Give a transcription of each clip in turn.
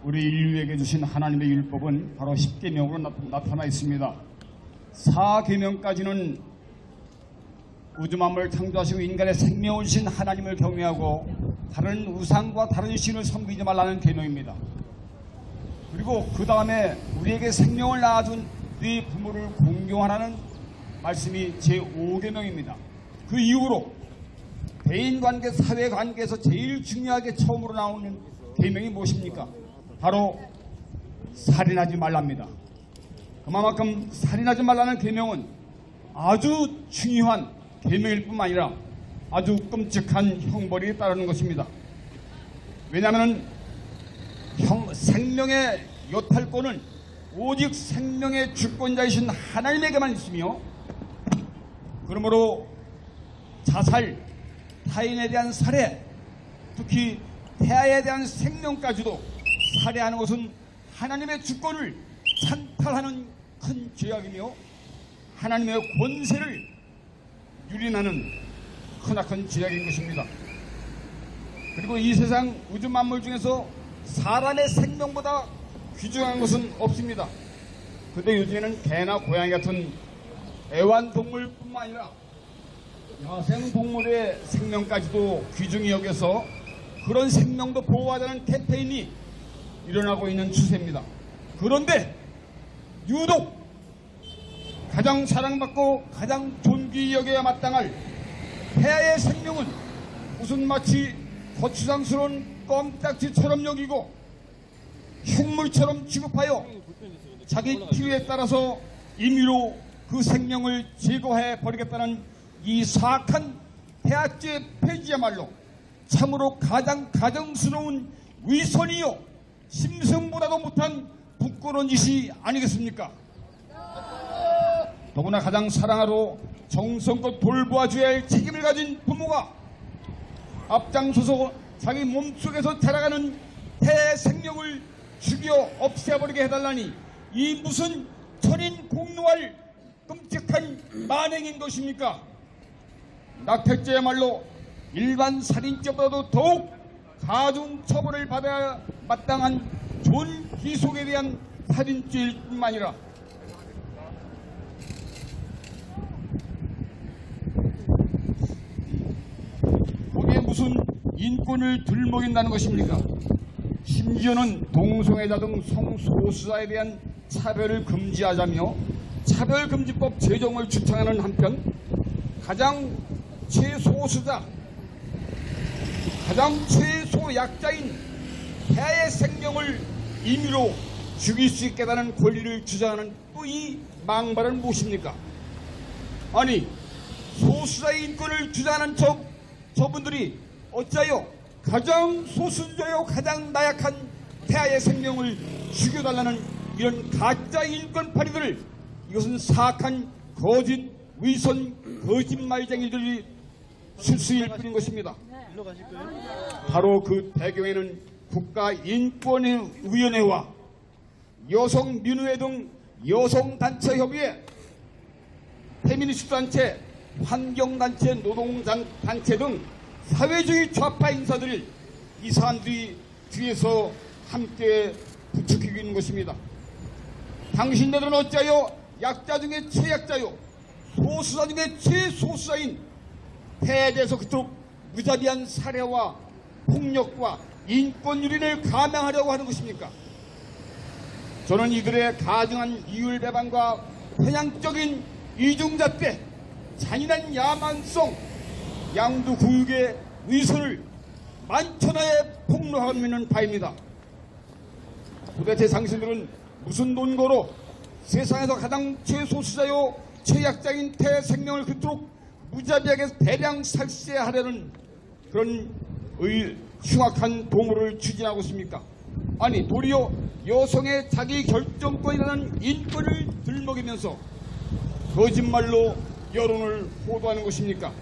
우리 인류에게 주신 하나님의 율법은 바로 10계명으로 나타나 있습니다. 4계명까지는 우주 만물을 창조하시고 인간의 생명을 주신 하나님을 경외하고 다른 우상과 다른 신을 섬기지 말라는 계명입니다. 그리고 그 다음에 우리에게 생명을 낳아준 네 부모를 공경하라는 말씀이 제5계명입니다. 그 이후로 대인관계, 사회관계에서 제일 중요하게 처음으로 나오는 계명이 무엇입니까? 바로 살인하지 말랍니다. 그만큼 살인하지 말라는 계명은 아주 중요한 계명일 뿐만 아니라 아주 끔찍한 형벌이 따르는 것입니다. 왜냐하면 생명의 요탈권은 오직 생명의 주권자이신 하나님에게만 있으며, 그러므로 자살, 타인에 대한 살해, 특히 태아에 대한 생명까지도 살해하는 것은 하나님의 주권을 찬탈하는 큰 죄악이며 하나님의 권세를 유린하는 크나큰 죄악인 것입니다. 그리고 이 세상 우주 만물 중에서 사람의 생명보다 귀중한 것은 없습니다. 근데 요즘에는 개나 고양이 같은 애완동물뿐만 아니라 야생동물의 생명까지도 귀중히 여겨서 그런 생명도 보호하자는 캠페인이 일어나고 있는 추세입니다. 그런데 유독 가장 사랑받고 가장 존귀히 여겨야 마땅할 태아의 생명은 무슨 마치 거추장스러운 껌딱지처럼 여기고 흉물처럼 취급하여 자기 필요에 따라서 임의로 그 생명을 제거해 버리겠다는 이 사악한 태아죄 폐지야말로 참으로 가장 가정스러운 위선이요 심성보다도 못한 부끄러운 짓이 아니겠습니까? 더구나 가장 사랑하러 정성껏 돌보아줘야 할 책임을 가진 부모가 앞장서서 자기 몸속에서 자라가는 태아의 생명을 죽여 없애버리게 해달라니 이 무슨 천인 공노할 끔찍한 만행인 것입니까? 낙태죄야말로 일반 살인죄보다도 더욱 가중 처벌을 받아야 마땅한 존귀속에 대한 살인죄일 뿐만 아니라 거기에 무슨 인권을 들먹인다는 것입니까? 심지어는 동성애자 등 성소수자에 대한 차별을 금지하자며 차별금지법 제정을 주창하는 한편 가장 최소수자, 가장 최소약자인 태아의 생명을 임의로 죽일 수 있게 하는 권리를 주장하는 또 이 망발은 무엇입니까? 아니, 소수자의 인권을 주장하는 저분들이 어찌하여 가장 소수자요 가장 나약한 태아의 생명을 죽여달라는 이런 가짜 인권파리들을, 이것은 사악한 거짓, 위선, 거짓말쟁이들이 실수일 뿐인 것입니다. 바로 그 배경에는 국가인권위원회와 여성민우회 등 여성단체협의회, 페미니스트 단체, 환경단체, 노동단체 등 사회주의 좌파 인사들이 이 사람들이 뒤에서 함께 부추기고 있는 것입니다. 당신들은 어찌하여 약자 중에 최약자요 소수자 중에 최소수자인 태아에 대해서 그토록 무자비한 살해와 폭력과 인권유린을 감행하려고 하는 것입니까? 저는 이들의 가증한 이율배반과 편향적인 이중잣대, 잔인한 야만성, 양두구육의 위선을 만천하에 폭로하고 있는 바입니다. 도대체 당신들은 무슨 논거로 세상에서 가장 최소수자요 최약자인 태아 생명을 그토록 무자비하게 대량 살세하려는 그런 흉악한 도모를 추진하고 있습니까? 아니, 도리어 여성의 자기 결정권이라는 인권을 들먹이면서 거짓말로 여론을 호도하는 것입니까?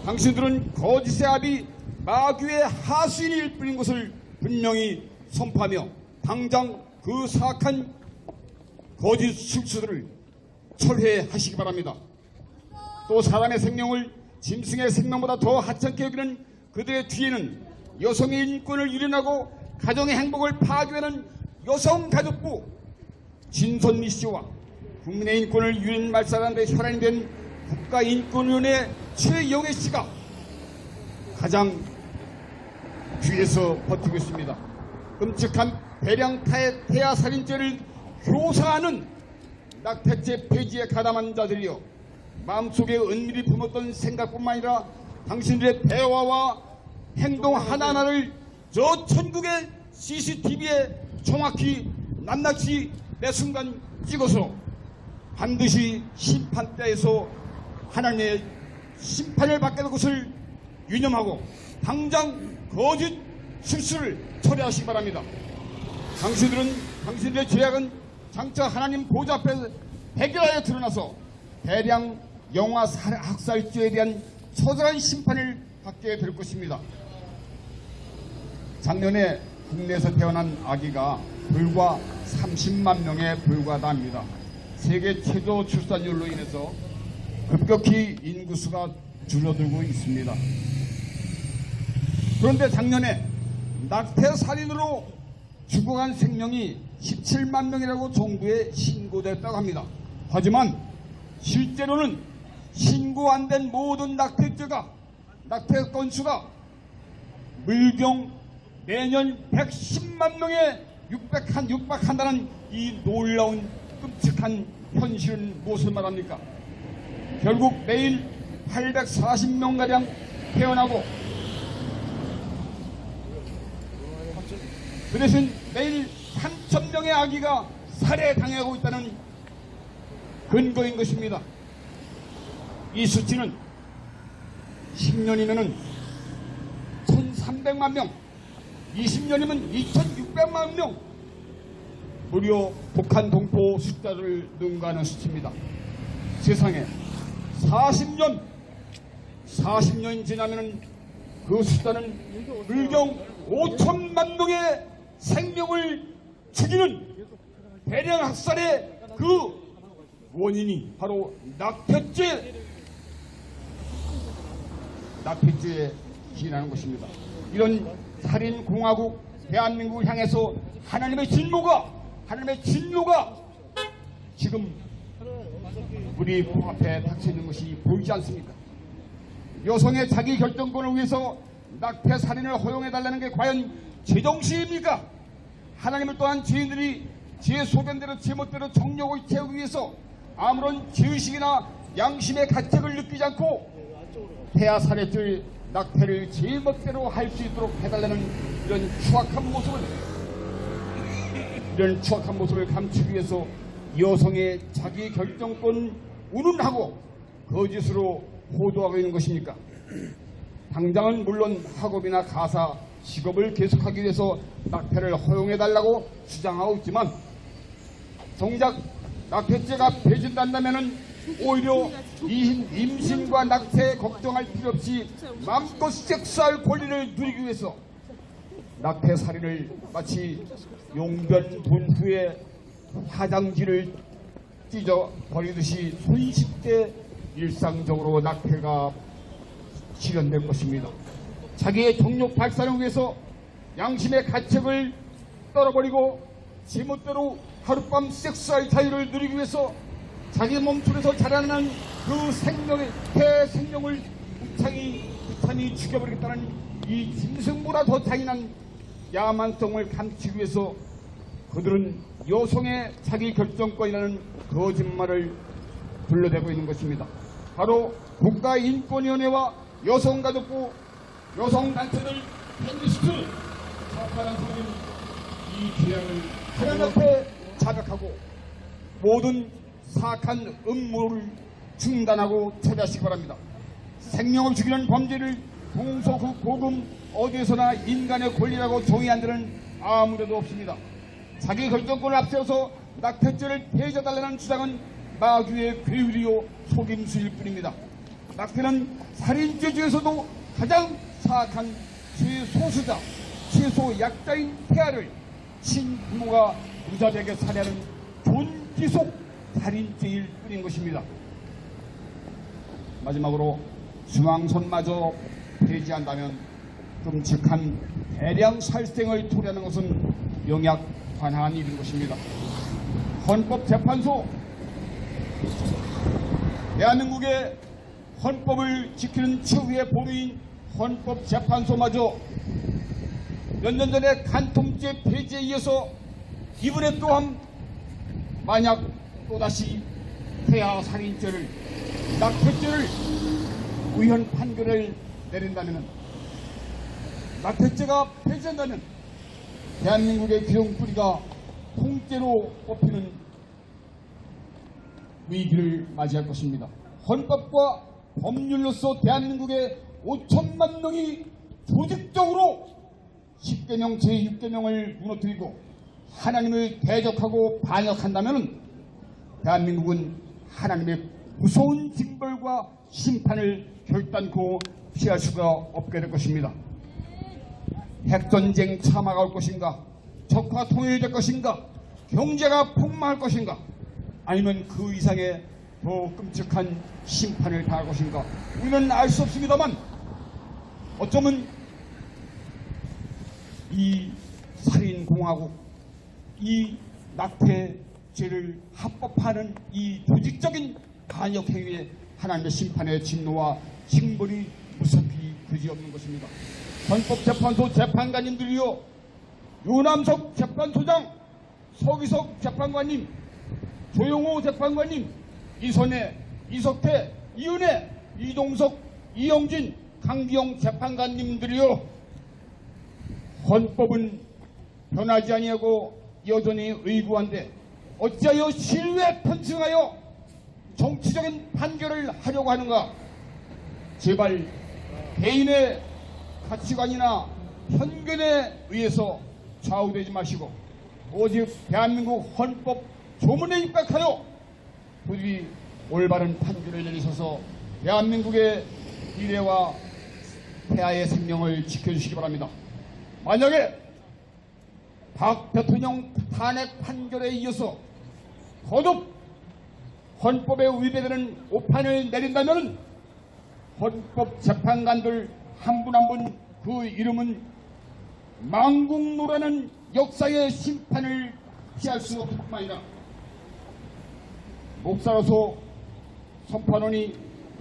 당신들은 거짓의 압이 마귀의 하수인일 뿐인 것을 분명히 선포하며 당장 그 사악한 거짓 술수들을 철회하시기 바랍니다. 또 사람의 생명을 짐승의 생명보다 더 하찮게 여기는 그들의 뒤에는 여성의 인권을 유린하고 가정의 행복을 파괴하는 여성가족부 진선미 씨와 국민의 인권을 유린 말살하는 데 혈안이 된 국가인권위원회 최영애 씨가 가장 뒤에서 버티고 있습니다. 끔찍한 배량 태아살인죄를 교사하는 낙태죄 폐지에 가담한 자들이여 마음속에 은밀히 품었던 생각뿐만 아니라 당신들의 대화와 행동 하나하나를 저 천국의 CCTV에 정확히 낱낱이 매 순간 찍어서 반드시 심판대에서 하나님의 심판을 받게 될 것을 유념하고 당장 거짓 실수를 처리하시기 바랍니다. 당신들의 죄악은 장차 하나님 보좌 앞에 해결하여 드러나서 대량 영아 학살죄에 대한 처절한 심판을 받게 될 것입니다. 작년에 국내에서 태어난 아기가 불과 30만 명에 불과합니다. 세계 최저 출산율로 인해서 급격히 인구수가 줄어들고 있습니다. 그런데 작년에 낙태살인으로 죽어간 생명이 17만 명이라고 정부에 신고됐다고 합니다. 하지만 실제로는 신고 안 된 모든 낙태 건수가 물경 매년 110만 명에 육박한다는 이 놀라운 끔찍한 현실은 무엇을 말합니까? 결국 매일 840명가량 태어나고 그 대신 매일 3,000명의 아기가 살해당하고 있다는 근거인 것입니다. 이 수치는 10년이면 1,300만 명, 20년이면 2,600만 명, 무려 북한 동포 숫자를 능가하는 수치입니다. 세상에 40년이 지나면 그 숫자는 물경 5천만 명의 생명을 죽이는 대량 학살의 그 원인이 바로 낙태죄에 기인하는 것입니다. 이런 살인공화국 대한민국을 향해서 하나님의 진노가 지금 우리 코앞에 닥쳐 있는 것이 보이지 않습니까? 여성의 자기 결정권을 위해서 낙태 살인을 허용해달라는 게 과연 제정신입니까? 하나님을 또한 죄인들이 제 소견대로 제멋대로 정욕을 채우기 위해서 아무런 죄의식이나 양심의 가책을 느끼지 않고 태아 살해죄 낙태를 제멋대로 할 수 있도록 해달라는 이런 추악한 모습을 감추기 위해서 여성의 자기 결정권 운운하고 거짓으로 호도하고 있는 것입니까? 당장은 물론 학업이나 가사, 직업을 계속하기 위해서 낙태를 허용해달라고 주장하고 있지만 정작 낙태죄가 폐지된다면 오히려 임신과 낙태 걱정할 필요 없이 마음껏 섹스할 권리를 누리기 위해서 낙태 살인을 마치 용변 본 후에 화장지를 찢어 버리듯이 손쉽게 일상적으로 낙태가 실현될 것입니다. 자기의 정욕 발산을 위해서 양심의 가책을 떨어버리고 제멋대로 하룻밤 섹스할 자유를 누리기 위해서 자기 몸속에서 자라나는 그 생명을 무참히 죽여버리겠다는 이 짐승보다 더 잔인한 야만성을 감추기 위해서 그들은 여성의 자기 결정권이라는 거짓말을 둘러대고 있는 것입니다. 바로 국가인권위원회와 여성가족부, 여성단체들, 페미니스트, 사파란 소리는 이 죄악을 하나님 앞에 자각하고 모든 사악한 음모를 중단하고 처리하시기 바랍니다. 생명을 죽이는 범죄를 동서고금 어디에서나 인간의 권리라고 정의 데는 아무데도 없습니다. 자기 결정권을 앞세워서 낙태죄를 폐지해달라는 주장은 마귀의 괴율이요 속임수일 뿐입니다. 낙태는 살인죄 중에서도 가장 사악한 최소수자, 최소약자인 태아를 친부모가 무자비하게 살해하는 존기속 살인죄일 뿐인 것입니다. 마지막으로 중앙선마저 폐지한다면 끔찍한 대량 살생을 토래하는 것은 영약 관한 일인 것입니다. 헌법재판소, 대한민국의 헌법을 지키는 최후의 보루인 헌법재판소마저 몇 년 전에 간통죄 폐지에 이어서 이번에 또한 만약 또다시 태아살인죄를, 낙태죄를 우연 판결을 내린다면, 낙태죄가 폐지된다면 대한민국의 기둥뿌리가 통째로 뽑히는 위기를 맞이할 것입니다. 헌법과 법률로서 대한민국의 5천만 명이 조직적으로 10개명 제6개명을 무너뜨리고 하나님을 대적하고 반역한다면 대한민국은 하나님의 무서운 징벌과 심판을 결단코 피할 수가 없게 될 것입니다. 핵전쟁 참화가 올 것인가? 적화 통일이 될 것인가? 경제가 폭망할 것인가? 아니면 그 이상의 더 끔찍한 심판을 당할 것인가? 우리는 알 수 없습니다만 어쩌면 이 살인공화국, 이 낙태죄를 합법화하는 이 조직적인 반역행위에 하나님의 심판의 진노와 징벌이 무섭기 그지없는 것입니다. 헌법재판소 재판관님들이요, 유남석 재판소장, 서기석 재판관님, 조용호 재판관님, 이선혜, 이석태, 이은혜, 이동석, 이영진, 강기영 재판관님들이요, 헌법은 변하지 아니하고 여전히 의구한데 어찌하여 신뢰 편승하여 정치적인 판결을 하려고 하는가? 제발 개인의 가치관이나 편견에 의해서 좌우되지 마시고 오직 대한민국 헌법 조문에 입각하여 부디 올바른 판결을 내리셔서 대한민국의 미래와 태아의 생명을 지켜주시기 바랍니다. 만약에 박 대통령 탄핵 판결에 이어서 거듭 헌법에 위배되는 오판을 내린다면 헌법재판관들 한 분 한 분 그 이름은 망국노라는 역사의 심판을 피할 수 없을 뿐만 아니라 목사로서 선포하노니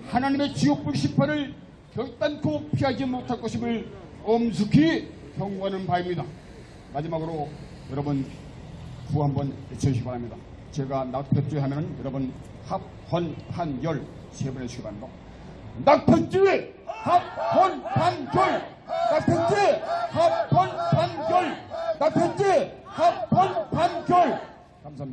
하나님의 지옥불 심판을 결단코 피하지 못할 것임을 엄숙히 경고하는 바입니다. 마지막으로 여러분 구호 한번 외쳐주시기 바랍니다. 제가 낙태죄 하면은 여러분 합헌판결 세 번 해주시기 바랍니다. 낙태죄 합헌판결, 낙태죄 합헌판결, 낙태죄 합헌판결. 감사합니다.